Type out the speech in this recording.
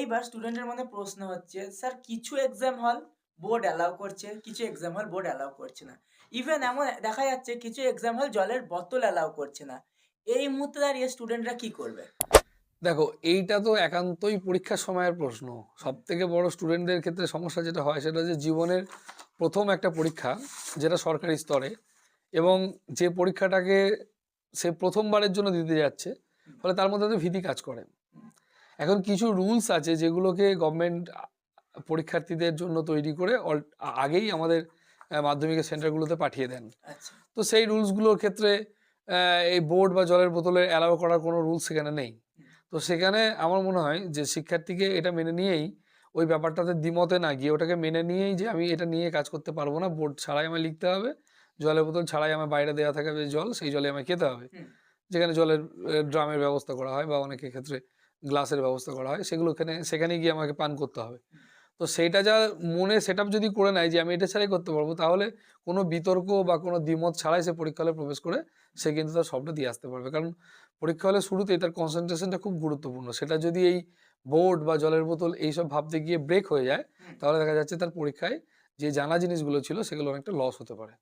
এইবার স্টুডেন্টের মধ্যে প্রশ্ন হচ্ছে, স্যার কিছু এক্সাম হল বোর্ড অ্যালাউ করছে, কিছু এক্সাম হল বোর্ড অ্যালাউ করছে না। ইভেন এমন দেখা যাচ্ছে কিছু এক্সাম হল জলের বোতল অ্যালাউ করছে না। এই মুহূর্তে দাঁড়িয়ে স্টুডেন্টরা কি করবে? দেখো, এইটা তো একান্তই পরীক্ষার সময়ের প্রশ্ন। সবথেকে বড় স্টুডেন্টদের ক্ষেত্রে সমস্যা যেটা হয় সেটা হচ্ছে জীবনের প্রথম একটা পরীক্ষা, যেটা সরকারি স্তরে, এবং যে পরীক্ষাটাকে সে প্রথমবারের জন্য দিতে যাচ্ছে, ফলে তার মধ্যে তো ভীতি কাজ করে। এখন কিছু রুলস আছে যেগুলোকে গভর্নমেন্ট পরীক্ষার্থীদের জন্য তৈরি করে আগেই আমাদের মাধ্যমিকের সেন্টারগুলোতে পাঠিয়ে দেন। আচ্ছা। তো সেই রুলসগুলোর ক্ষেত্রে এই বোর্ড বা জলের বোতলে অ্যালাউ করার কোনো রুলস সেখানে নেই। তো সেখানে আমার মনে হয় যে শিক্ষার্থীকে এটা মেনে নিয়েই, ওই ব্যাপারটাতে দ্বিমতে না গিয়ে ওটাকে মেনে নিয়েই যে আমি এটা নিয়ে কাজ করতে পারবো না, বোর্ড ছাড়াই আমায় লিখতে হবে, জলের বোতল ছাড়াই আমার বাইরে দেওয়া থাকবে জল, সেই জলে আমায় খেতে হবে। যেখানে জলের ড্রামের ব্যবস্থা করা হয় বা অনেকের ক্ষেত্রে গ্লাসের ব্যবস্থা করা হয়, সেখানে গিয়ে আমাকে পান করতে হবে। তো সেইটা যা মনে সেট আপ যদি করে নেয় যে আমি এটা ছাড়াই করতে পারবো, তাহলে কোনো বিতর্ক বা কোনো দ্বিমত ছাড়াই সে পরীক্ষা হলে প্রবেশ করে সে কিন্তু তার সবটা দিয়ে আসতে পারবে। কারণ পরীক্ষা হলে শুরুতেই তার কনসেন্ট্রেশনটা খুব গুরুত্বপূর্ণ। সেটা যদি এই বোর্ড বা জলের বোতল এইসব ভাবতে গিয়ে ব্রেক হয়ে যায়, তাহলে দেখা যাচ্ছে তার পরীক্ষায় যে জানা জিনিসগুলো ছিল সেগুলো অনেকটা লস হতে পারে।